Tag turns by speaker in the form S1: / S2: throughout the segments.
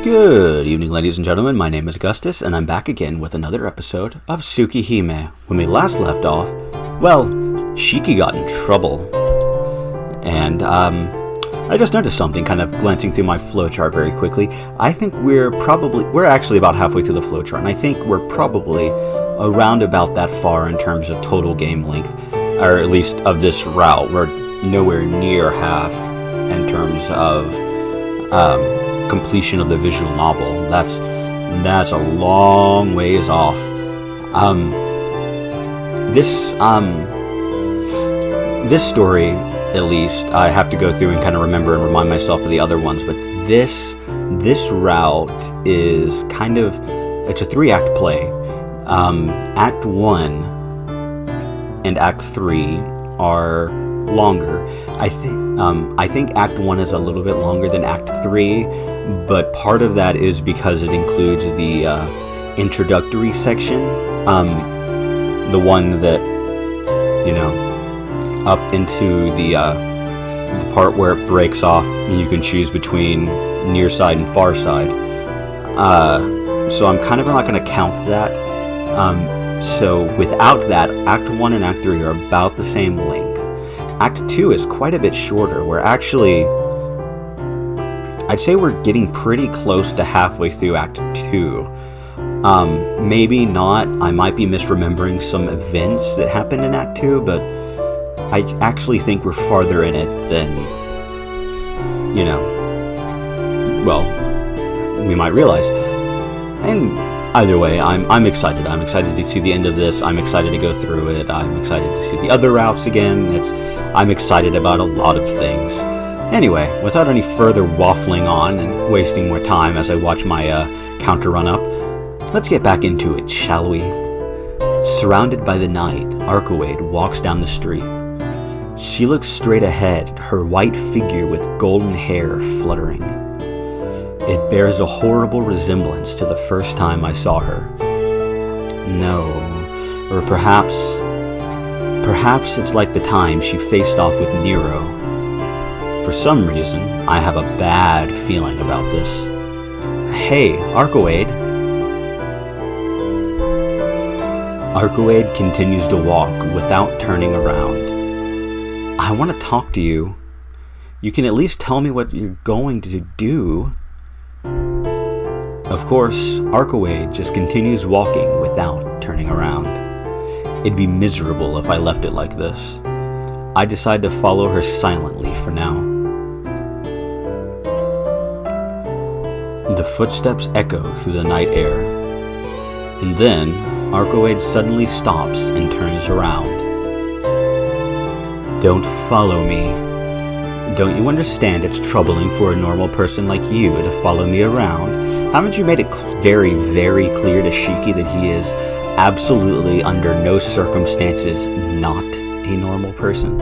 S1: Good evening, ladies and gentlemen. My name is Augustus, and I'm back again with another episode of Tsukihime. When we last left off, well, Shiki got in trouble. And, I just noticed something, kind of glancing through my flowchart very quickly. I think we're actually about halfway through the flowchart, and I think we're probably around about that far in terms of total game length, or at least of this route. We're nowhere near half in terms of, completion of the visual novel. That's a long ways off. This story, at least, I have to go through and kind of remember and remind myself of the other ones, but this route is kind of, it's a 3-act play. Act 1 and Act 3 are longer. I think Act 1 is a little bit longer than Act 3, but part of that is because it includes the introductory section, the one that, up into the part where it breaks off and you can choose between near side and far side. So I'm kind of not going to count that. So without that, Act 1 and Act 3 are about the same length. Act 2 is quite a bit shorter. I'd say we're getting pretty close to halfway through Act 2. Maybe not. I might be misremembering some events that happened in Act 2, but I actually think we're farther in it than, we might realize. And either way, I'm excited. I'm excited to see the end of this. I'm excited to go through it. I'm excited to see the other routes again. I'm excited about a lot of things. Anyway, without any further waffling on and wasting more time as I watch my counter run up, let's get back into it, shall we? Surrounded by the night, Arcueid walks down the street. She looks straight ahead, her white figure with golden hair fluttering. It bears a horrible resemblance to the first time I saw her. No, or perhaps it's like the time she faced off with Nero. For some reason, I have a bad feeling about this. Hey, Arcueid. Arcueid continues to walk without turning around. I want to talk to you. You can at least tell me what you're going to do. Of course, Arcueid just continues walking without turning around. It'd be miserable if I left it like this. I decide to follow her silently for now. The footsteps echo through the night air. And then, Arcueid suddenly stops and turns around. Don't follow me. Don't you understand it's troubling for a normal person like you to follow me around? Haven't you made it very, very clear to Shiki that he is absolutely under no circumstances not a normal person?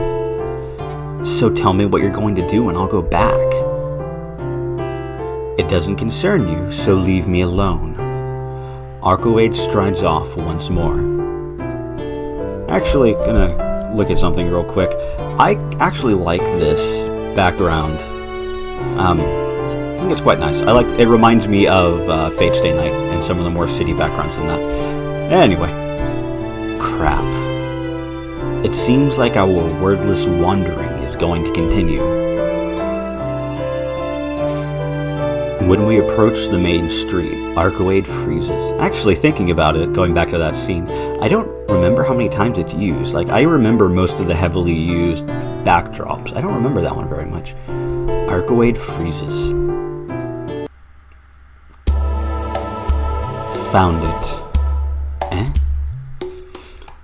S1: So tell me what you're going to do and I'll go back. It doesn't concern you, so leave me alone. Arcueid strides off once more. Actually, gonna look at something real quick. I actually like this background. I think it's quite nice. It reminds me of Fate Stay Night and some of the more city backgrounds than that. Anyway. Crap. It seems like our wordless wandering is going to continue. When we approach the main street, Arcueid freezes. Actually, thinking about it, going back to that scene, I don't remember how many times it's used. I remember most of the heavily used backdrops. I don't remember that one very much. Arcueid freezes. Found it. Eh?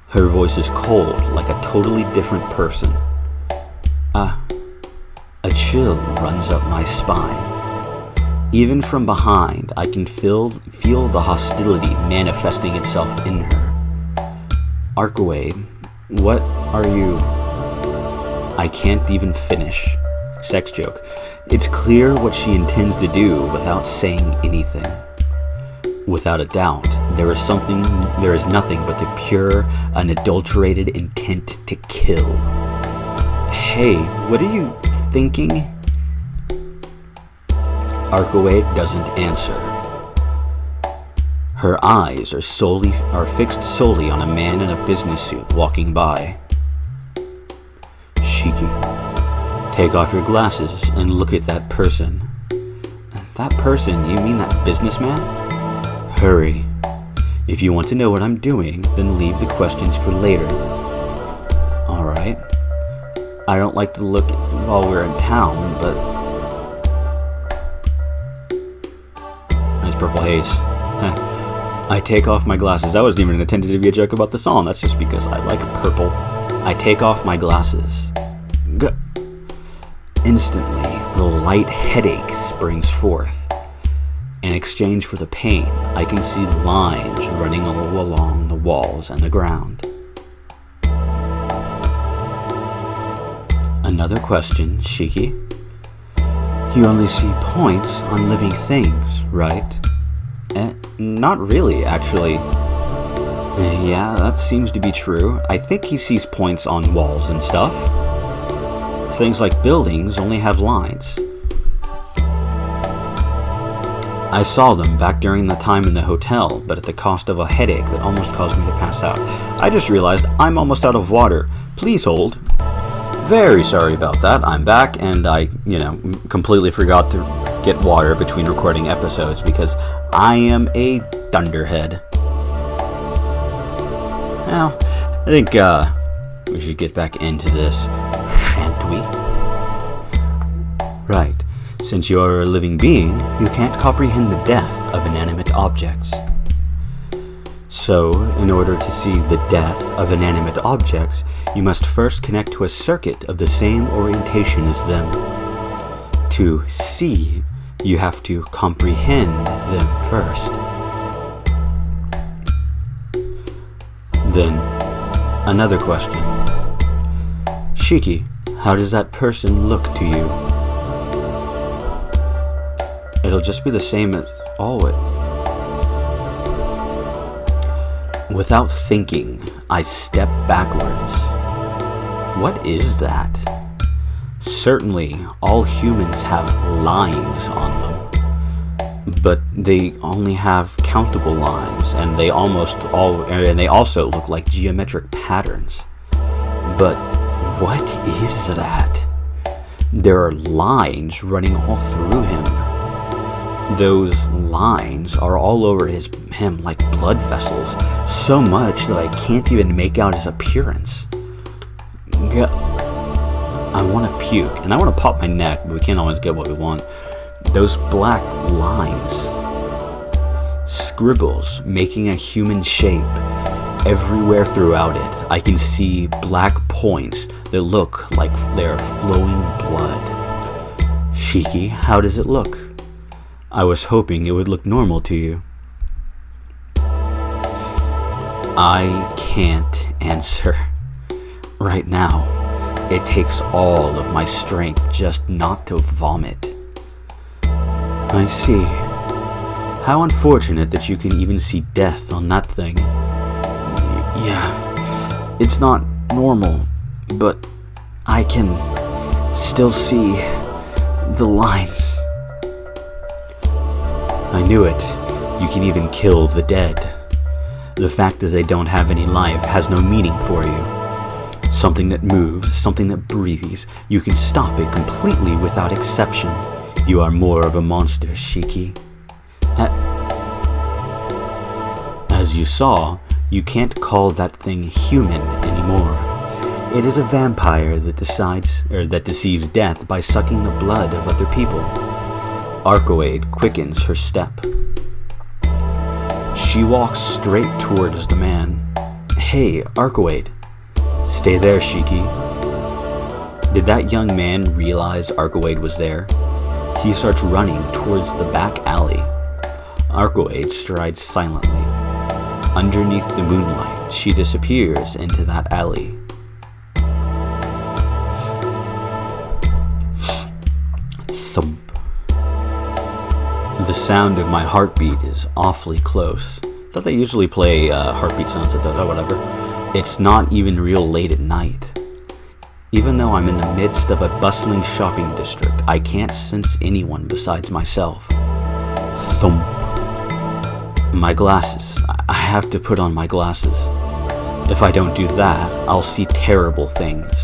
S1: Her voice is cold, like a totally different person. A chill runs up my spine. Even from behind, I can feel the hostility manifesting itself in her. Arcueid, what are you? I can't even finish. Sex joke. It's clear what she intends to do without saying anything. Without a doubt, there is nothing but the pure, unadulterated intent to kill. Hey, what are you thinking? Arcueid doesn't answer. Her eyes are fixed solely on a man in a business suit walking by. Shiki, take off your glasses and look at that person. That person? You mean that businessman? Hurry. If you want to know what I'm doing, then leave the questions for later. Alright. I don't like to look while we're in town, but... Nice purple haze. I take off my glasses. That wasn't even intended to be a joke about the song. That's just because I like purple. I take off my glasses. Instantly, the light headache springs forth. In exchange for the pain, I can see lines running all along the walls and the ground. Another question, Shiki. You only see points on living things, right? Not really, actually. Yeah, that seems to be true. I think he sees points on walls and stuff. Things like buildings only have lines. I saw them back during the time in the hotel, but at the cost of a headache that almost caused me to pass out. I just realized I'm almost out of water. Please hold. Very sorry about that. I'm back, and I, completely forgot to get water between recording episodes because I am a thunderhead. Now, I think we should get back into this, shan't we? Right. Since you're a living being, you can't comprehend the death of inanimate objects. So, in order to see the death of inanimate objects, you must first connect to a circuit of the same orientation as them. To see, you have to comprehend them first. Then, another question. Shiki, how does that person look to you? It'll just be the same as always. Without thinking, I step backwards. What is that? Certainly, all humans have lines on them, but they only have countable lines, and they also look like geometric patterns. But what is that? There are lines running all through him. Those lines are all over him like blood vessels, so much that I can't even make out his appearance. I want to puke, and I want to pop my neck, but we can't always get what we want. Those black lines, scribbles making a human shape everywhere throughout it. I can see black points that look like they're flowing blood. Shiki, how does it look? I was hoping it would look normal to you. I can't answer. Right now, it takes all of my strength just not to vomit. I see. How unfortunate that you can even see death on that thing. Yeah, it's not normal, but I can still see the lines. I knew it. You can even kill the dead. The fact that they don't have any life has no meaning for you. Something that moves, something that breathes, you can stop it completely without exception. You are more of a monster, Shiki. As you saw, you can't call that thing human anymore. It is a vampire that deceives death by sucking the blood of other people. Arcueid quickens her step. She walks straight towards the man. Hey, Arcueid. Stay there, Shiki. Did that young man realize Arcueid was there? He starts running towards the back alley. Arcueid strides silently. Underneath the moonlight, she disappears into that alley. Thump. The sound of my heartbeat is awfully close. Thought they usually play heartbeat sounds at that. Oh, whatever. It's not even real late at night. Even though I'm in the midst of a bustling shopping district, I can't sense anyone besides myself. Thump. My glasses. I have to put on my glasses. If I don't do that, I'll see terrible things.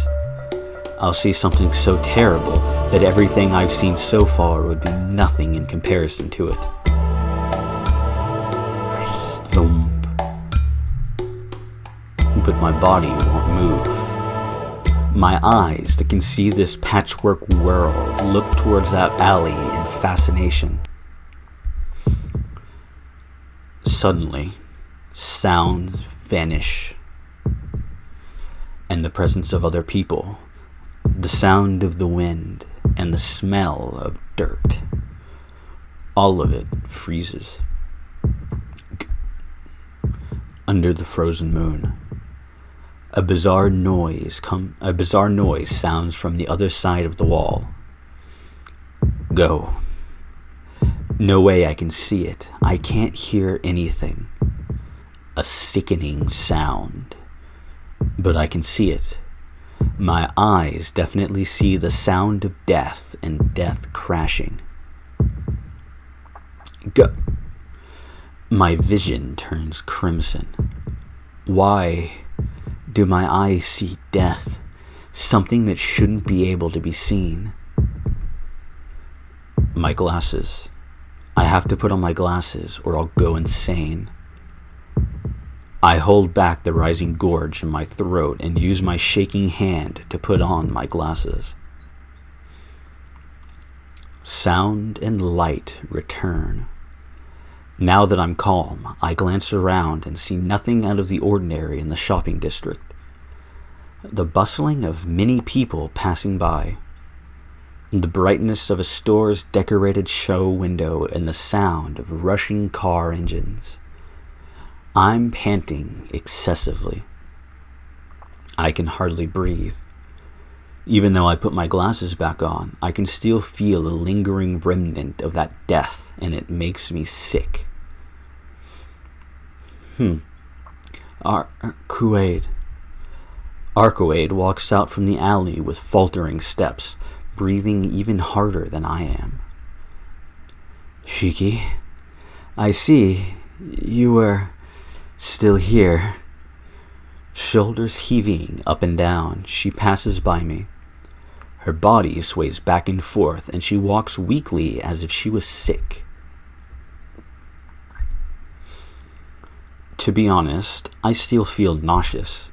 S1: I'll see something so terrible that everything I've seen so far would be nothing in comparison to it. Thump. But my body won't move. My eyes that can see this patchwork world look towards that alley in fascination. Suddenly, sounds vanish, and the presence of other people, the sound of the wind, and the smell of dirt, all of it freezes. Under the frozen moon, a bizarre noise sounds from the other side of the wall. Go. No way I can see it. I can't hear anything. A sickening sound. But I can see it. My eyes definitely see the sound of death and death crashing. Go. My vision turns crimson. Why do my eyes see death? Something that shouldn't be able to be seen. My glasses. I have to put on my glasses or I'll go insane. I hold back the rising gorge in my throat and use my shaking hand to put on my glasses. Sound and light return. Now that I'm calm, I glance around and see nothing out of the ordinary in the shopping district. The bustling of many people passing by, the brightness of a store's decorated show window, and the sound of rushing car engines. I'm panting excessively. I can hardly breathe. Even though I put my glasses back on, I can still feel a lingering remnant of that death, and it makes me sick. Arcueid. Arcueid walks out from the alley with faltering steps, breathing even harder than I am. Shiki, I see you were still here. Shoulders heaving up and down, she passes by me. Her body sways back and forth, and she walks weakly as if she was sick. To be honest, I still feel nauseous.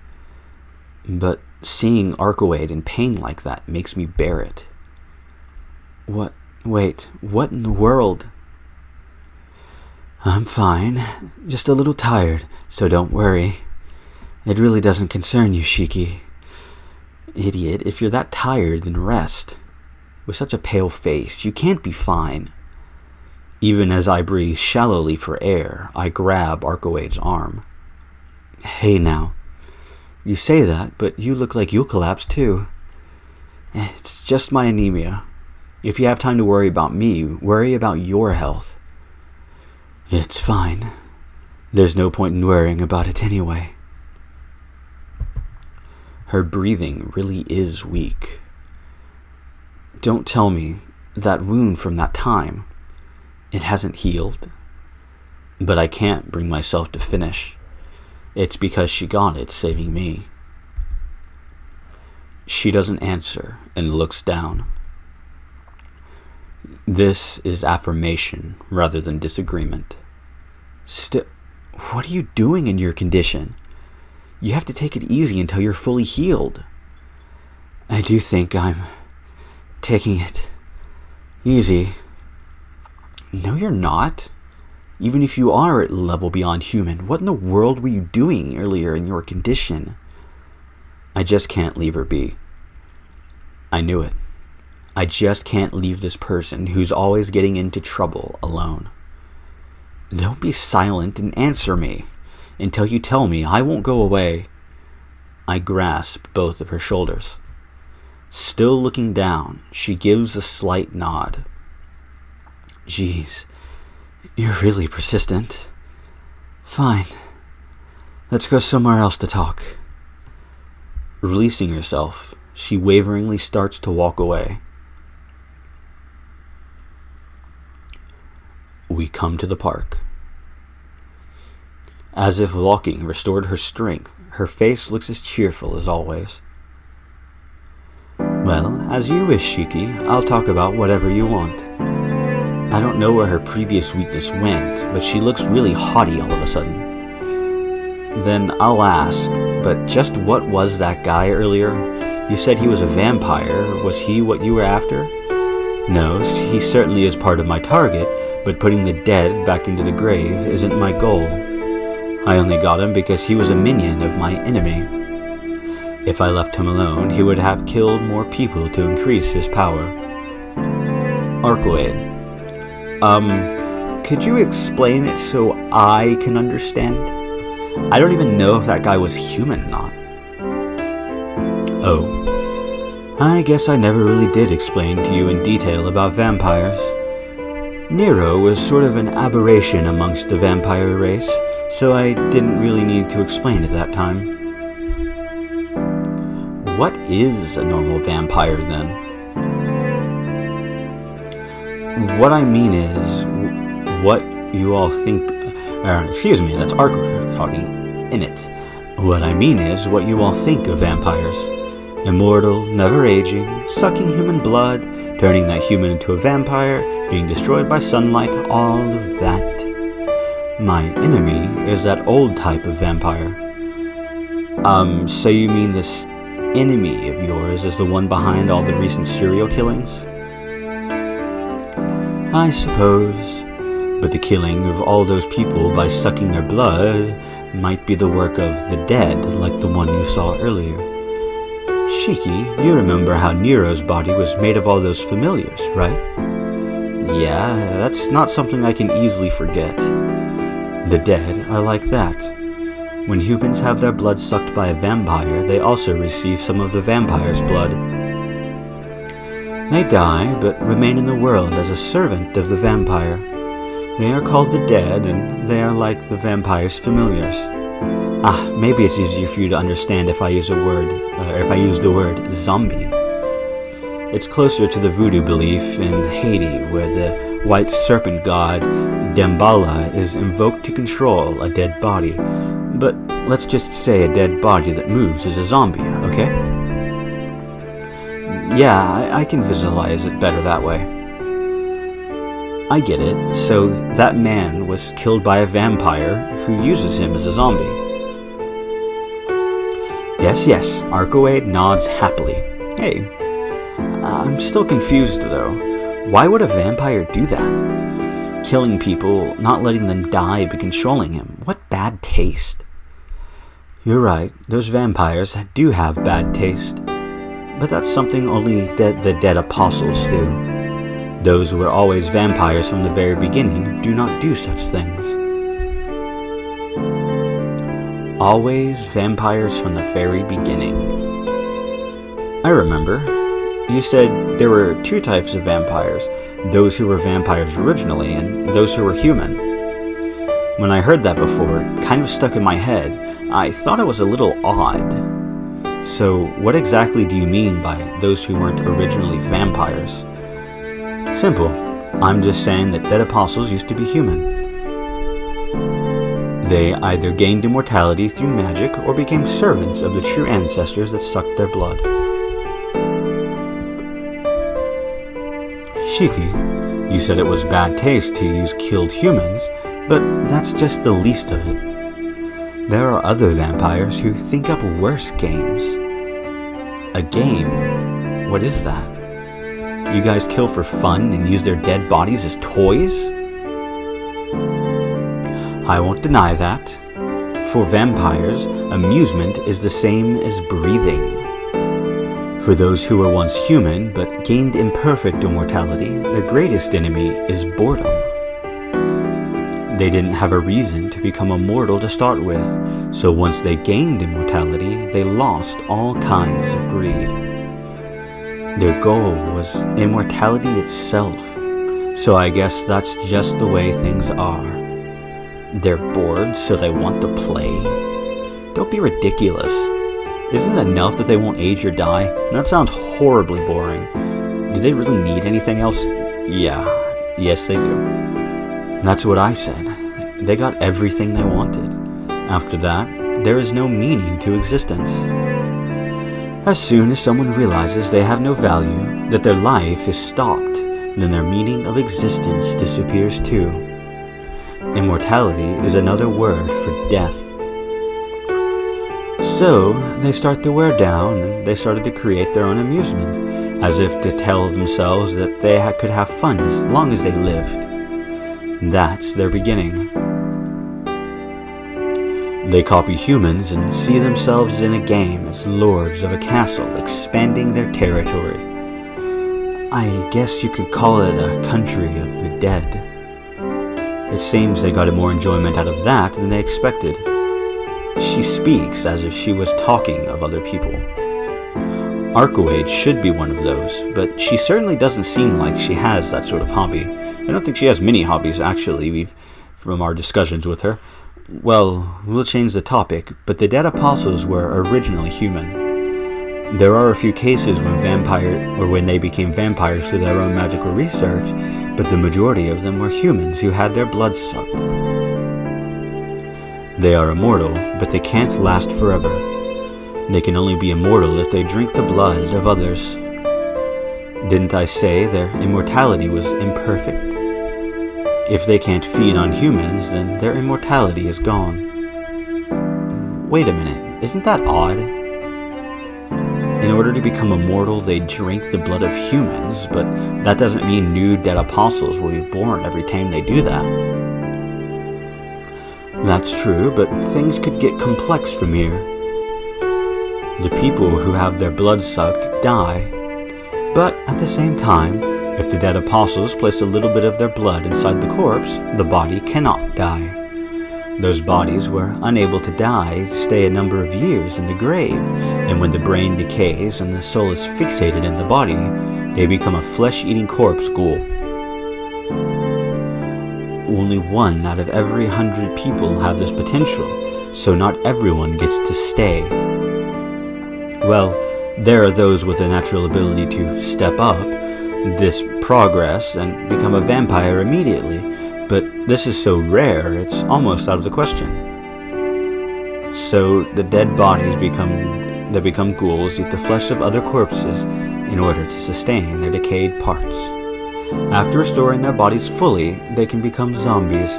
S1: But seeing Arcueid in pain like that makes me bear it. What in the world? I'm fine, just a little tired, so don't worry. It really doesn't concern you, Shiki. Idiot, if you're that tired, then rest. With such a pale face, you can't be fine. Even as I breathe shallowly for air, I grab Arcueid's arm. Hey now. You say that, but you look like you'll collapse too. It's just my anemia. If you have time to worry about me, worry about your health. It's fine. There's no point in worrying about it anyway. Her breathing really is weak. Don't tell me that wound from that time, it hasn't healed. But I can't bring myself to finish. It's because she got it, saving me. She doesn't answer and looks down. This is affirmation rather than disagreement. What are you doing in your condition? You have to take it easy until you're fully healed. I do think I'm taking it easy. No, you're not. Even if you are at a level beyond human, what in the world were you doing earlier in your condition? I just can't leave her be. I knew it. I just can't leave this person who's always getting into trouble alone. Don't be silent and answer me. Until you tell me, I won't go away. I grasp both of her shoulders. Still looking down, she gives a slight nod. Jeez, you're really persistent. Fine. Let's go somewhere else to talk. Releasing herself, She waveringly starts to walk away. We come to the park. As if walking restored her strength, her face looks as cheerful as always. Well, as you wish, Shiki. I'll talk about whatever you want. I don't know where her previous weakness went, but she looks really haughty all of a sudden. Then I'll ask, but just what was that guy earlier? You said he was a vampire. Was he what you were after? No, he certainly is part of my target, but putting the dead back into the grave isn't my goal. I only got him because he was a minion of my enemy. If I left him alone, he would have killed more people to increase his power. Arcueid. Could you explain it so I can understand? I don't even know if that guy was human or not. Oh. I guess I never really did explain to you in detail about vampires. Nero was sort of an aberration amongst the vampire race, so I didn't really need to explain at that time. What is a normal vampire, then? What I mean is, what you all think... excuse me, that's Arcueid talking in it. What I mean is what you all think of vampires. Immortal, never aging, sucking human blood, turning that human into a vampire, being destroyed by sunlight, all of that. My enemy is that old type of vampire. So you mean this enemy of yours is the one behind all the recent serial killings? I suppose, but the killing of all those people by sucking their blood might be the work of the dead, like the one you saw earlier. Shiki, you remember how Nero's body was made of all those familiars, right? Yeah, that's not something I can easily forget. The dead are like that. When humans have their blood sucked by a vampire, they also receive some of the vampire's blood. They die, but remain in the world as a servant of the vampire. They are called the dead, and they are like the vampire's familiars. Maybe it's easier for you to understand if I use the word zombie. It's closer to the voodoo belief in Haiti, where the white serpent god Damballa is invoked to control a dead body. But let's just say a dead body that moves is a zombie, okay? Yeah, I can visualize it better that way. I get it. So that man was killed by a vampire who uses him as a zombie. Yes, Arcueid nods happily. Hey, I'm still confused though. Why would a vampire do that? Killing people, not letting them die, but controlling him. What bad taste. You're right, those vampires do have bad taste. But that's something only the dead apostles do. Those who were always vampires from the very beginning do not do such things. Always vampires from the very beginning. I remember. You said there were two types of vampires. Those who were vampires originally and those who were human. When I heard that before, it kind of stuck in my head. I thought it was a little odd. So, what exactly do you mean by those who weren't originally vampires? Simple. I'm just saying that dead apostles used to be human. They either gained immortality through magic or became servants of the true ancestors that sucked their blood. Shiki, you said it was bad taste to use killed humans, but that's just the least of it. There are other vampires who think up worse games. A game? What is that? You guys kill for fun and use their dead bodies as toys? I won't deny that. For vampires, amusement is the same as breathing. For those who were once human but gained imperfect immortality, the greatest enemy is boredom. They didn't have a reason to become immortal to start with, so once they gained immortality, they lost all kinds of greed. Their goal was immortality itself, so I guess that's just the way things are. They're bored, so they want to play. Don't be ridiculous. Isn't it enough that they won't age or die? And that sounds horribly boring. Do they really need anything else? Yes they do. And that's what I said. They got everything they wanted. After that, there is no meaning to existence. As soon as someone realizes they have no value, that their life is stopped, then their meaning of existence disappears too. Immortality is another word for death. So, they start to wear down, and they started to create their own amusement, as if to tell themselves that they could have fun as long as they lived. That's their beginning. They copy humans and see themselves in a game as lords of a castle, expanding their territory. I guess you could call it a country of the dead. It seems they got more enjoyment out of that than they expected. She speaks as if she was talking of other people. Arcueid should be one of those, but she certainly doesn't seem like she has that sort of hobby. I don't think she has many hobbies, actually, from our discussions with her. Well, we'll change the topic, but the dead apostles were originally human. There are a few cases when they became vampires through their own magical research, but the majority of them were humans who had their blood sucked. They are immortal, but they can't last forever. They can only be immortal if they drink the blood of others. Didn't I say their immortality was imperfect? If they can't feed on humans, then their immortality is gone. Wait a minute, isn't that odd? In order to become immortal, they drink the blood of humans, but that doesn't mean new dead apostles will be born every time they do that. That's true, but things could get complex from here. The people who have their blood sucked die, but at the same time, if the dead apostles place a little bit of their blood inside the corpse, the body cannot die. Those bodies were unable to die, stay a number of years in the grave, and when the brain decays and the soul is fixated in the body, they become a flesh-eating corpse ghoul. Only 1 out of every 100 people have this potential, so not everyone gets to stay. Well, there are those with a natural ability to step up, this progress, and become a vampire immediately, but this is so rare it's almost out of the question. So the dead bodies become ghouls, eat the flesh of other corpses in order to sustain their decayed parts. After restoring their bodies fully, they can become zombies,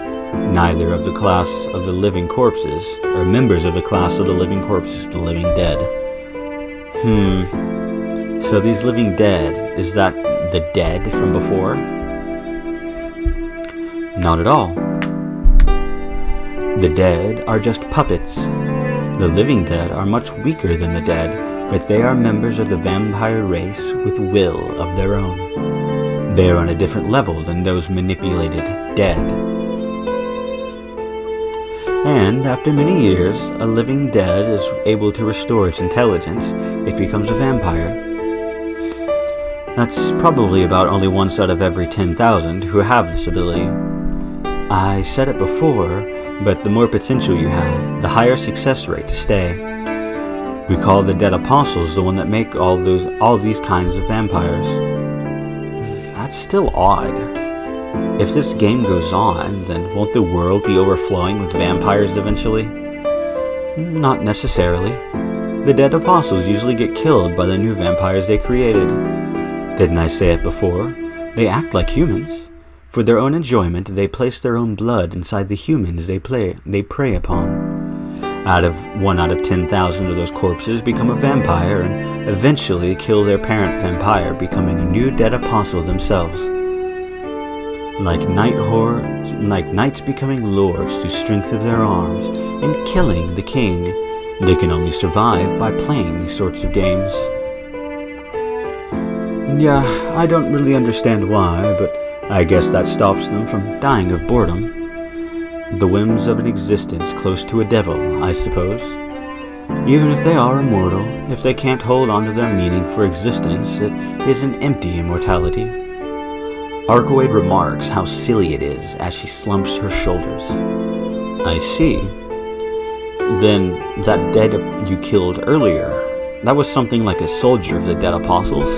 S1: neither of the class of the living corpses, or members of the class of the living corpses, the living dead. So these living dead, is that the dead from before? Not at all. The dead are just puppets. The living dead are much weaker than the dead, but they are members of the vampire race with will of their own. They are on a different level than those manipulated dead. And after many years, a living dead is able to restore its intelligence. It becomes a vampire. That's probably about only 1 out of every 10,000 who have this ability. I said it before, but the more potential you have, the higher success rate to stay. We call the dead apostles the one that make all these kinds of vampires. That's still odd. If this game goes on, then won't the world be overflowing with vampires eventually? Not necessarily. The dead apostles usually get killed by the new vampires they created. Didn't I say it before? They act like humans. For their own enjoyment, they place their own blood inside the humans they prey upon. 1 out of 10,000 of those corpses become a vampire and eventually kill their parent vampire, becoming a new dead apostle themselves. Like knights becoming lords through strength of their arms and killing the king, they can only survive by playing these sorts of games. Yeah, I don't really understand why, but I guess that stops them from dying of boredom. The whims of an existence close to a devil, I suppose. Even if they are immortal, if they can't hold on to their meaning for existence, it is an empty immortality. Arcueid remarks how silly it is as she slumps her shoulders. I see. Then that dead you killed earlier, that was something like a soldier of the dead apostles,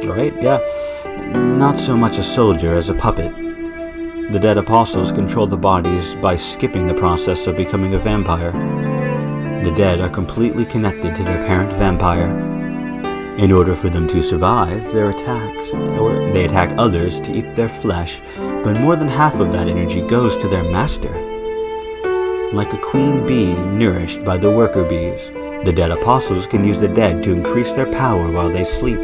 S1: right? Yeah, not so much a soldier as a puppet. The dead apostles controlled the bodies by skipping the process of becoming a vampire. The dead are completely connected to their parent vampire. In order for them to survive they attack others to eat their flesh, but more than half of that energy goes to their master. Like a queen bee nourished by the worker bees, the dead apostles can use the dead to increase their power while they sleep.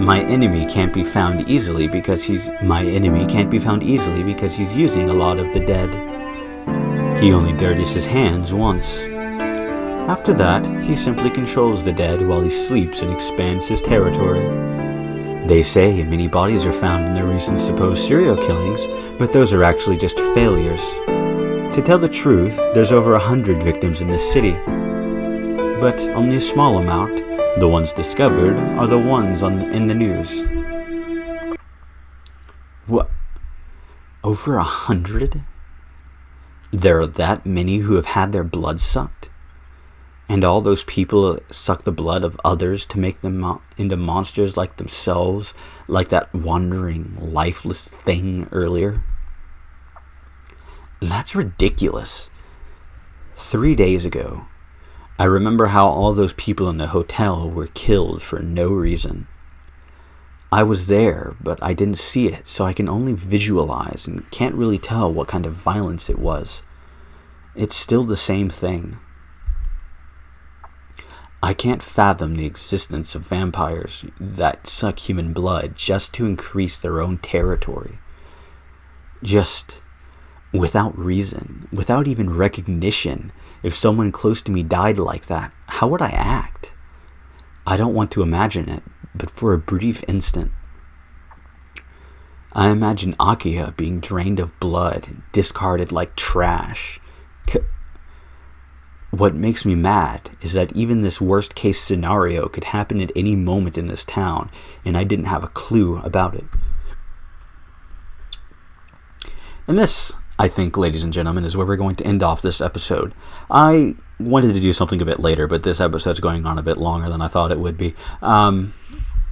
S1: My enemy can't be found easily because he's using a lot of the dead. He only dirties his hands once. After that, he simply controls the dead while he sleeps and expands his territory. They say many bodies are found in the recent supposed serial killings, but those are actually just failures. To tell the truth, there's over 100 victims in this city, but only a small amount. The ones discovered are the ones in the news. What? Over 100? There are that many who have had their blood sucked? And all those people suck the blood of others to make them into monsters like themselves, like that wandering, lifeless thing earlier? That's ridiculous. 3 days ago, I remember how all those people in the hotel were killed for no reason. I was there, but I didn't see it, so I can only visualize and can't really tell what kind of violence it was. It's still the same thing. I can't fathom the existence of vampires that suck human blood just to increase their own territory. Just without reason, without even recognition. If someone close to me died like that, how would I act? I don't want to imagine it, but for a brief instant, I imagine Akia being drained of blood and discarded like trash. What makes me mad is that even this worst case scenario could happen at any moment in this town, and I didn't have a clue about it. And this, I think, ladies and gentlemen, is where we're going to end off this episode. I wanted to do something a bit later, but this episode's going on a bit longer than I thought it would be.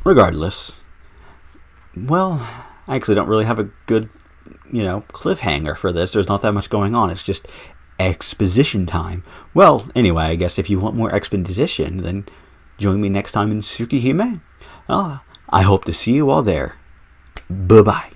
S1: Regardless, well, I actually don't really have a good, cliffhanger for this. There's not that much going on. It's just exposition time. Well, anyway, I guess if you want more exposition, then join me next time in Tsukihime. I hope to see you all there. Bye-bye.